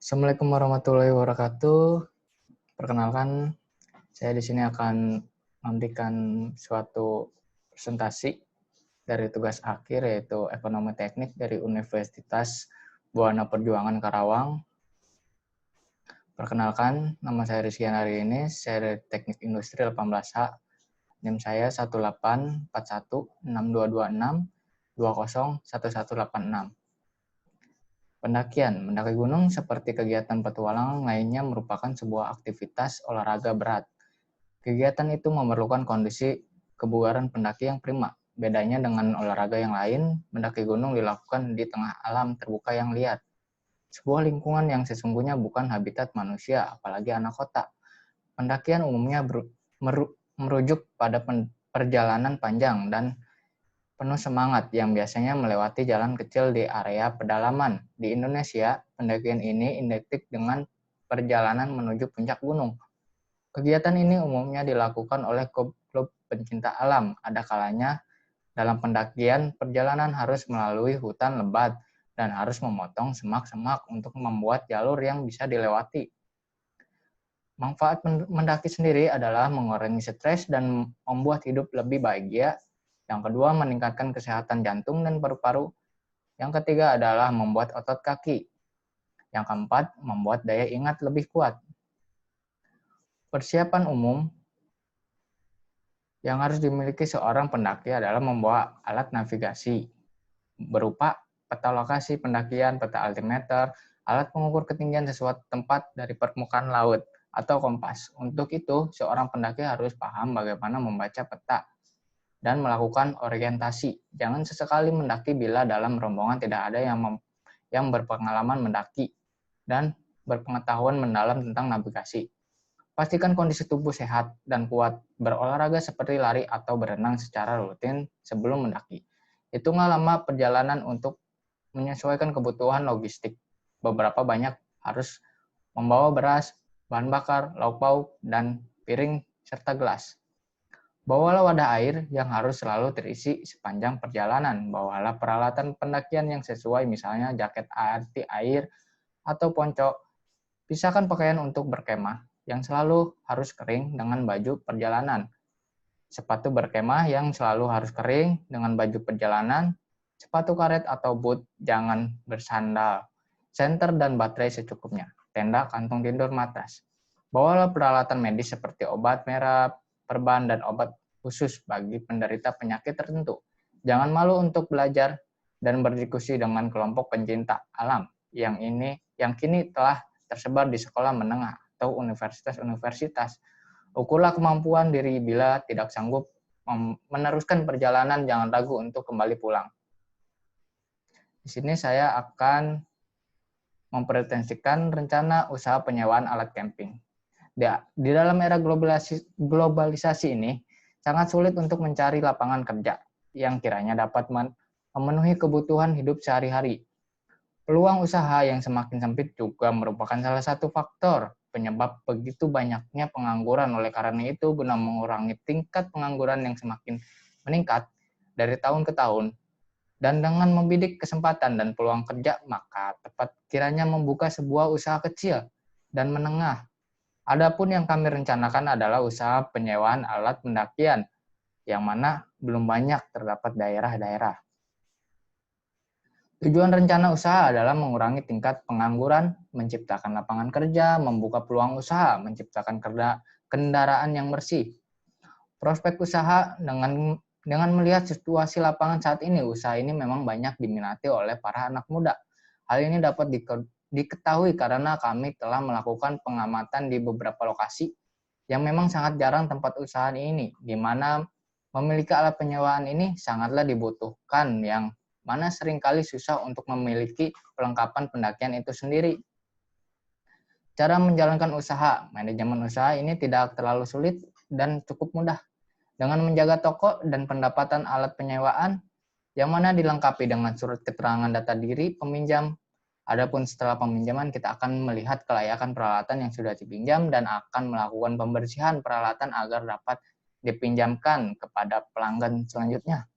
Assalamualaikum warahmatullahi wabarakatuh. Perkenalkan, saya di sini akan memberikan suatu presentasi dari tugas akhir yaitu Ekonomi Teknik dari Universitas Buana Perjuangan Karawang. Perkenalkan, nama saya Rizky hari ini, saya dari Teknik Industri 18H. NIM saya 18416226201186. Pendakian. Mendaki gunung seperti kegiatan petualangan lainnya merupakan sebuah aktivitas olahraga berat. Kegiatan itu memerlukan kondisi kebugaran pendaki yang prima. Bedanya dengan olahraga yang lain, mendaki gunung dilakukan di tengah alam terbuka yang liar. Sebuah lingkungan yang sesungguhnya bukan habitat manusia, apalagi anak kota. Pendakian umumnya merujuk pada perjalanan panjang dan penuh semangat yang biasanya melewati jalan kecil di area pedalaman. Di Indonesia, pendakian ini identik dengan perjalanan menuju puncak gunung. Kegiatan ini umumnya dilakukan oleh klub pencinta alam. Ada kalanya dalam pendakian, perjalanan harus melalui hutan lebat dan harus memotong semak-semak untuk membuat jalur yang bisa dilewati. Manfaat mendaki sendiri adalah mengurangi stres dan membuat hidup lebih bahagia. Yang kedua, meningkatkan kesehatan jantung dan paru-paru. Yang ketiga adalah membuat otot kaki. Yang keempat, membuat daya ingat lebih kuat. Persiapan umum yang harus dimiliki seorang pendaki adalah membawa alat navigasi berupa peta lokasi pendakian, peta altimeter, alat pengukur ketinggian sesuatu tempat dari permukaan laut, atau kompas. Untuk itu, seorang pendaki harus paham bagaimana membaca peta dan melakukan orientasi. Jangan sesekali mendaki bila dalam rombongan tidak ada yang berpengalaman mendaki dan berpengetahuan mendalam tentang navigasi. Pastikan kondisi tubuh sehat dan kuat. Berolahraga seperti lari atau berenang secara rutin sebelum mendaki. Hitunglah lama perjalanan untuk menyesuaikan kebutuhan logistik. Beberapa banyak harus membawa beras, bahan bakar, lauk pauk, dan piring serta gelas. Bawalah wadah air yang harus selalu terisi sepanjang perjalanan. Bawalah peralatan pendakian yang sesuai, misalnya jaket anti air atau ponco. Pisahkan pakaian untuk berkemah yang selalu harus kering dengan baju perjalanan. Sepatu berkemah yang selalu harus kering dengan baju perjalanan. Sepatu karet atau boot, jangan bersandal. Senter dan baterai secukupnya. Tenda, kantung tidur, matras. Bawalah peralatan medis seperti obat merah, perban, dan obat khusus bagi penderita penyakit tertentu. Jangan malu untuk belajar dan berdiskusi dengan kelompok pencinta alam yang kini telah tersebar di sekolah menengah atau universitas-universitas. Ukurlah kemampuan diri bila tidak sanggup meneruskan perjalanan, jangan ragu untuk kembali pulang. Di sini saya akan mempresentasikan rencana usaha penyewaan alat camping. Di dalam era globalisasi ini, sangat sulit untuk mencari lapangan kerja yang kiranya dapat memenuhi kebutuhan hidup sehari-hari. Peluang usaha yang semakin sempit juga merupakan salah satu faktor penyebab begitu banyaknya pengangguran. Oleh karena itu, guna mengurangi tingkat pengangguran yang semakin meningkat dari tahun ke tahun, dan dengan membidik kesempatan dan peluang kerja, maka tepat kiranya membuka sebuah usaha kecil dan menengah. Adapun yang kami rencanakan adalah usaha penyewaan alat pendakian, yang mana belum banyak terdapat daerah-daerah. Tujuan rencana usaha adalah mengurangi tingkat pengangguran, menciptakan lapangan kerja, membuka peluang usaha, menciptakan kendaraan yang bersih. Prospek usaha dengan melihat situasi lapangan saat ini, usaha ini memang banyak diminati oleh para anak muda. Hal ini dapat diketahui karena kami telah melakukan pengamatan di beberapa lokasi yang memang sangat jarang tempat usaha ini, di mana memiliki alat penyewaan ini sangatlah dibutuhkan, yang mana seringkali susah untuk memiliki perlengkapan pendakian itu sendiri. Cara menjalankan usaha, manajemen usaha ini tidak terlalu sulit dan cukup mudah. Dengan menjaga toko dan pendapatan alat penyewaan, yang mana dilengkapi dengan surat keterangan data diri peminjam. Adapun setelah peminjaman, kita akan melihat kelayakan peralatan yang sudah dipinjam dan akan melakukan pembersihan peralatan agar dapat dipinjamkan kepada pelanggan selanjutnya.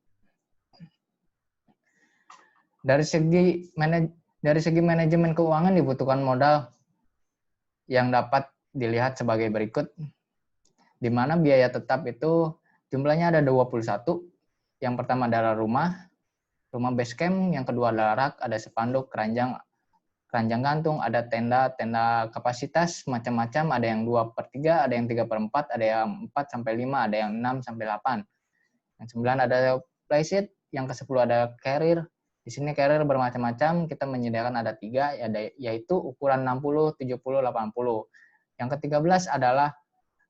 Dari Dari segi manajemen keuangan dibutuhkan modal yang dapat dilihat sebagai berikut, di mana biaya tetap itu jumlahnya ada 21. Yang pertama adalah rumah base camp, yang kedua adalah rak, ada spanduk, keranjang gantung, ada tenda kapasitas macam-macam, ada yang 2/3, ada yang 3/4, ada yang 4-5, ada yang 6-8. Yang 9 ada playset, yang ke-10 ada carrier. Di sini carrier bermacam-macam, kita menyediakan ada 3, yaitu ukuran 60, 70, 80. Yang ke-13 adalah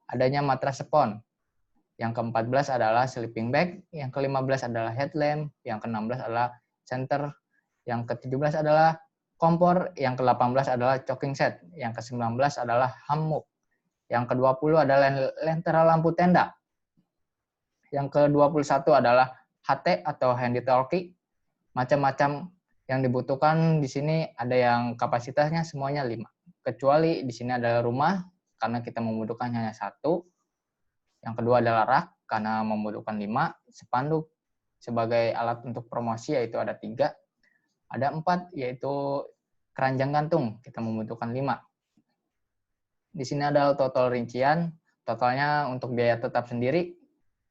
adanya matras spons. Yang ke-14 adalah sleeping bag, yang ke-15 adalah headlamp, yang ke-16 adalah center, yang ke-17 adalah kompor, yang ke-18 adalah cooking set, yang ke-19 adalah hammock, yang ke-20 adalah lentera lampu tenda, yang ke-21 adalah HT atau handy talkie. Macam-macam yang dibutuhkan di sini, ada yang kapasitasnya semuanya 5. Kecuali di sini adalah rumah, karena kita membutuhkan hanya 1. Yang kedua adalah rak, karena membutuhkan 5. Spanduk sebagai alat untuk promosi, yaitu ada 3. Ada 4, yaitu keranjang gantung, kita membutuhkan 5. Di sini ada total rincian, totalnya untuk biaya tetap sendiri,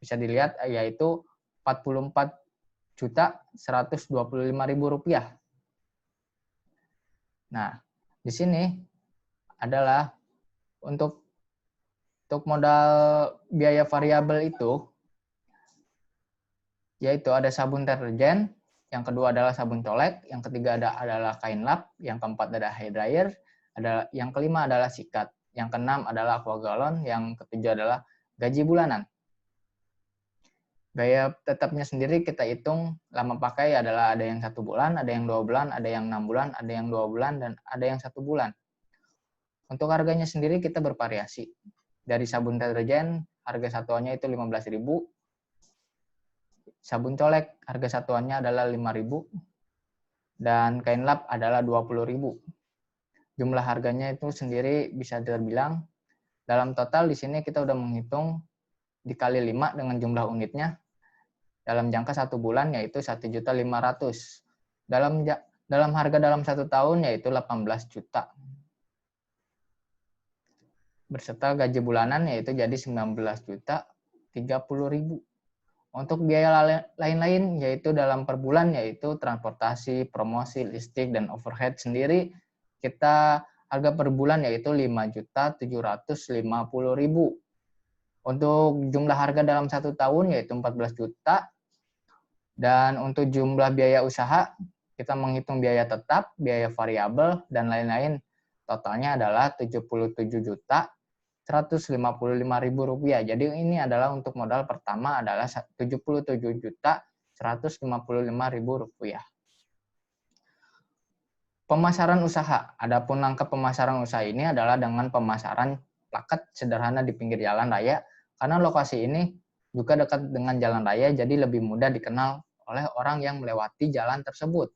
bisa dilihat yaitu Rp44.125.000. Nah, di sini adalah untuk modal biaya variabel itu, yaitu ada sabun deterjen, yang kedua adalah sabun colek, yang ketiga adalah kain lap, yang keempat adalah hair dryer, yang kelima adalah sikat, yang keenam adalah aqua galon, yang ketujuh adalah gaji bulanan. Biaya tetapnya sendiri kita hitung lama pakai adalah ada yang 1 bulan, ada yang 2 bulan, ada yang 6 bulan, ada yang 2 bulan, dan ada yang 1 bulan. Untuk harganya sendiri kita bervariasi. Dari sabun deterjen harga satuannya itu 15.000. Sabun colek harga satuannya adalah 5.000. Dan kain lap adalah 20.000. Jumlah harganya itu sendiri bisa terbilang dalam total di sini kita udah menghitung dikali 5 dengan jumlah unitnya dalam jangka 1 bulan yaitu 1.500.000. Dalam harga dalam 1 tahun yaitu 18 juta. Berserta gaji bulanan yaitu jadi 19.030.000. Untuk biaya lain-lain yaitu dalam per bulan yaitu transportasi, promosi, listrik, dan overhead sendiri kita harga per bulan yaitu 5.750.000. Untuk jumlah harga dalam 1 tahun yaitu 14 juta. Dan untuk jumlah biaya usaha, kita menghitung biaya tetap, biaya variabel, dan lain-lain. Totalnya adalah Rp77.155.000. Jadi ini adalah untuk modal pertama adalah Rp77.155.000. Pemasaran usaha. Adapun langkah pemasaran usaha ini adalah dengan pemasaran plakat sederhana di pinggir jalan raya, karena lokasi ini juga dekat dengan jalan raya, jadi lebih mudah dikenal oleh orang yang melewati jalan tersebut.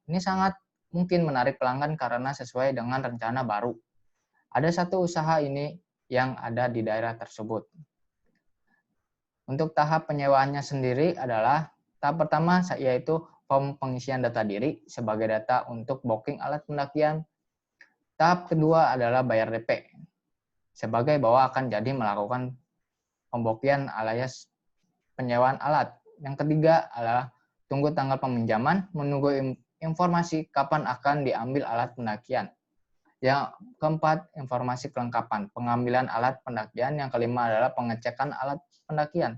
Ini sangat mungkin menarik pelanggan karena sesuai dengan rencana baru. Ada satu usaha ini yang ada di daerah tersebut. Untuk tahap penyewaannya sendiri adalah tahap pertama yaitu form pengisian data diri sebagai data untuk booking alat pendakian. Tahap kedua adalah bayar DP sebagai bahwa akan jadi melakukan pembokian alias penyewaan alat. Yang ketiga adalah tunggu tanggal peminjaman, menunggu informasi kapan akan diambil alat pendakian. Yang keempat, informasi kelengkapan, pengambilan alat pendakian. Yang kelima adalah pengecekan alat pendakian.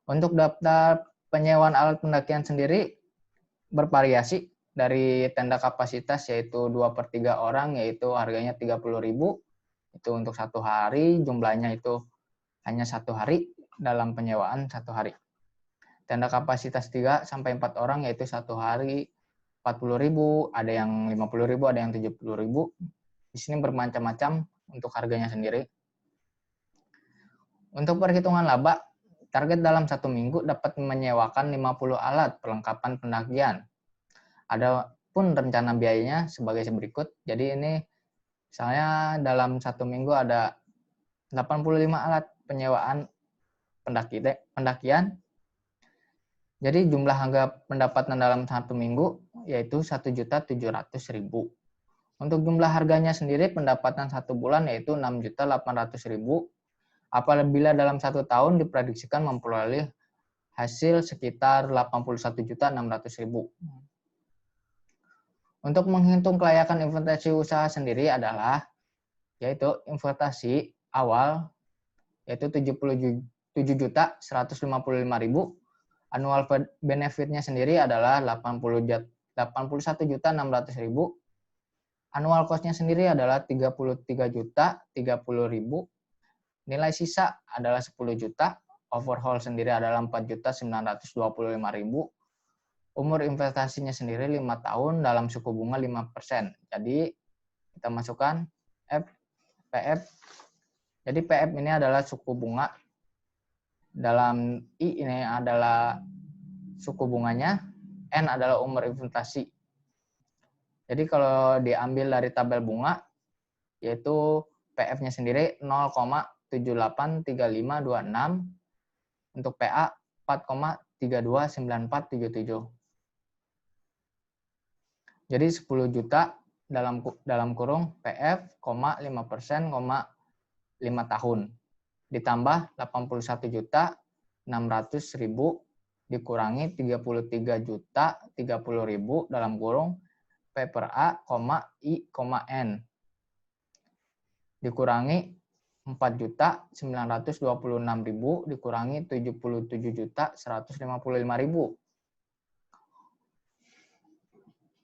Untuk daftar penyewaan alat pendakian sendiri bervariasi dari tenda kapasitas yaitu 2/3 orang yaitu harganya 30.000. Itu untuk 1 hari, jumlahnya itu hanya 1 hari dalam penyewaan 1 hari. Tenda kapasitas 3-4 orang yaitu 1 hari 40.000, ada yang 50.000, ada yang 70.000. Di sini bermacam-macam untuk harganya sendiri. Untuk perhitungan laba, target dalam 1 minggu dapat menyewakan 50 alat perlengkapan pendakian. Ada pun rencana biayanya sebagai berikut. Jadi ini misalnya dalam 1 minggu ada 85 alat penyewaan pendakian. Jadi jumlah harga pendapatan dalam 1 minggu yaitu 1.700.000. Untuk jumlah harganya sendiri pendapatan 1 bulan yaitu 6.800.000 apabila dalam 1 tahun diprediksikan memperoleh hasil sekitar 81.600.000. Untuk menghitung kelayakan investasi usaha sendiri adalah yaitu investasi awal yaitu 77.155.000, annual benefitnya sendiri adalah 81.600.000, annual cost-nya sendiri adalah 33.030.000, nilai sisa adalah 10 juta, overhaul sendiri adalah 4.925.000, umur investasinya sendiri 5 tahun dalam suku bunga 5%. Jadi kita masukkan PF. Jadi PF ini adalah suku bunga, dalam I ini adalah suku bunganya, N adalah umur investasi. Jadi kalau diambil dari tabel bunga, yaitu PF-nya sendiri 0,783526, untuk PA 4,329477. Jadi 10 juta dalam kurung PF, 5%, 5 tahun. Ditambah 81.600.000 dikurangi 33.030.000 dalam kurung P per A, I, N. Dikurangi 4.926.000 dikurangi 77.155.000.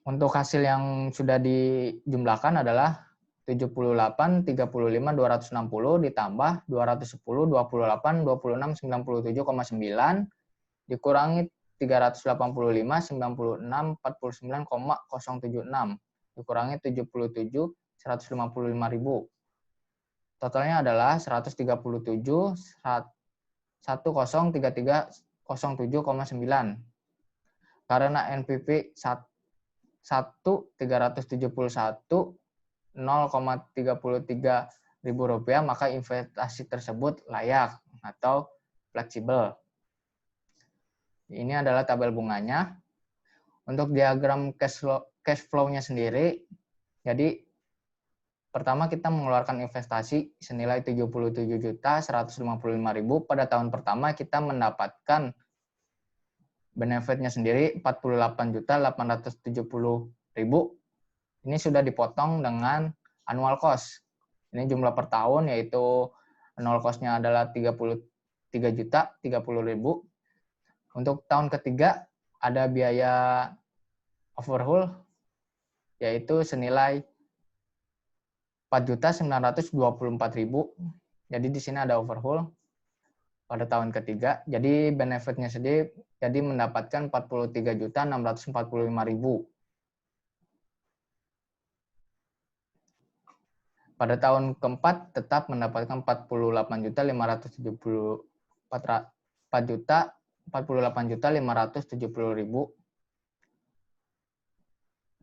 Untuk hasil yang sudah dijumlahkan adalah 78, 35, 260 ditambah 210, 28, 26, 97,9 dikurangi 385, 96, 49,076 dikurangi 77, 155.000. Totalnya adalah 137, 1033,09. Karena NPV 0,33 ribu rupiah, maka investasi tersebut layak atau fleksibel. Ini adalah tabel bunganya. Untuk diagram cash flow-nya sendiri, jadi pertama kita mengeluarkan investasi senilai 77.155.000. Pada tahun pertama kita mendapatkan benefitnya sendiri 48.870.000. Ini sudah dipotong dengan annual cost. Ini jumlah per tahun, yaitu annual cost-nya adalah 33.030.000. Untuk tahun ketiga ada biaya overhaul, yaitu senilai 4.924.000. Jadi di sini ada overhaul pada tahun ketiga. Jadi benefitnya sendiri jadi mendapatkan 43.645.000. Pada tahun keempat tetap mendapatkan 48.570.000.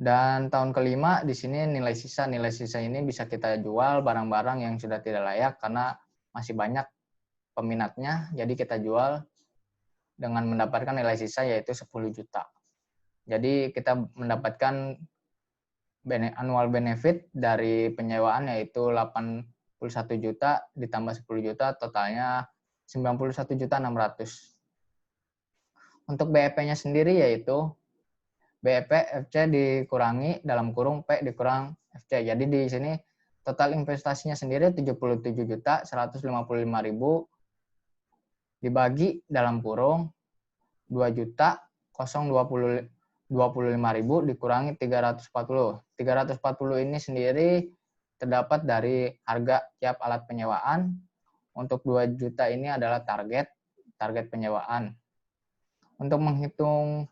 Dan tahun kelima di sini nilai sisa ini bisa kita jual barang-barang yang sudah tidak layak karena masih banyak peminatnya, jadi kita jual dengan mendapatkan nilai sisa yaitu 10 juta. Jadi kita mendapatkan annual benefit dari penyewaan yaitu 81 juta ditambah 10 juta, totalnya 91.600. Untuk BEP-nya sendiri yaitu BEP FC dikurangi dalam kurung P dikurang FC. Jadi di sini total investasinya sendiri 77.155.000 dibagi dalam kurung 2.025.000 dikurangi 340. 340 ini sendiri terdapat dari harga tiap alat penyewaan. Untuk 2 juta ini adalah target penyewaan. Untuk menghitungnya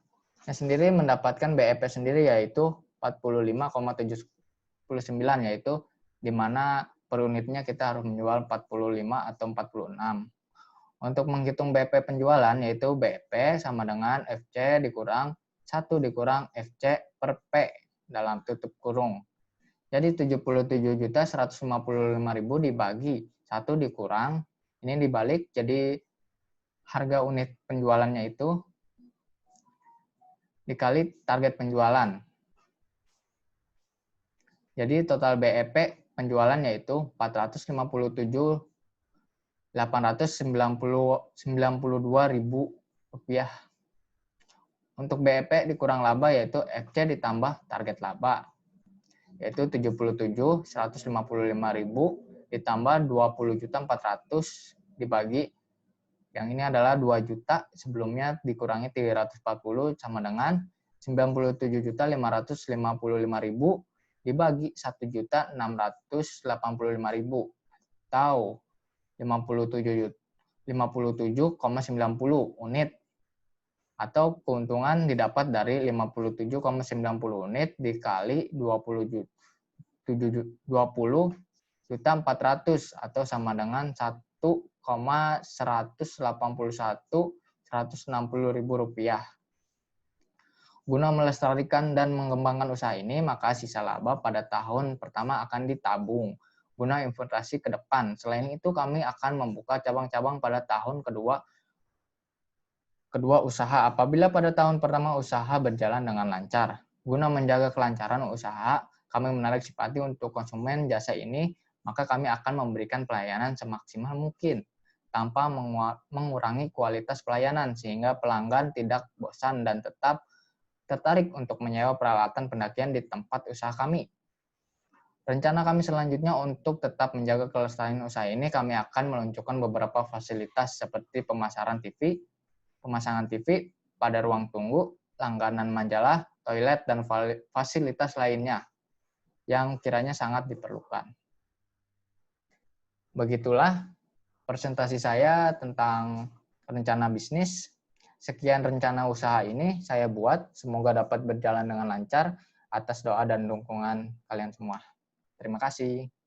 sendiri mendapatkan BEP sendiri yaitu 45,79, yaitu di mana per unitnya kita harus menjual 45 atau 46. Untuk menghitung BP penjualan yaitu BP sama dengan FC dikurang 1 dikurang FC per P dalam tutup kurung. Jadi 77.155.000 dibagi 1 dikurang, ini dibalik, jadi harga unit penjualannya itu dikali target penjualan. Jadi total BEP penjualan yaitu 457.892.000 rupiah. Untuk BEP dikurang laba yaitu FC ditambah target laba, yaitu 77.155.000 ditambah 20.400 dibagi, yang ini adalah 2 juta, sebelumnya dikurangi 340 sama dengan 97.555.000 dibagi 1.685.000 atau 57,90 unit, atau keuntungan didapat dari 57,90 unit dikali 20.400 atau sama dengan 1,181.160.000 rupiah. Guna melestarikan dan mengembangkan usaha ini, maka sisa laba pada tahun pertama akan ditabung guna investasi ke depan. Selain itu, kami akan membuka cabang-cabang pada tahun kedua usaha apabila pada tahun pertama usaha berjalan dengan lancar. Guna menjaga kelancaran usaha, kami menarik simpati untuk konsumen jasa ini, maka kami akan memberikan pelayanan semaksimal mungkin tanpa mengurangi kualitas pelayanan sehingga pelanggan tidak bosan dan tetap tertarik untuk menyewa peralatan pendakian di tempat usaha kami. Rencana kami selanjutnya untuk tetap menjaga kelestarian usaha ini, kami akan meluncurkan beberapa fasilitas seperti pemasangan TV pada ruang tunggu, langganan majalah, toilet, dan fasilitas lainnya yang kiranya sangat diperlukan. Begitulah presentasi saya tentang rencana bisnis. Sekian rencana usaha ini saya buat, semoga dapat berjalan dengan lancar atas doa dan dukungan kalian semua. Terima kasih.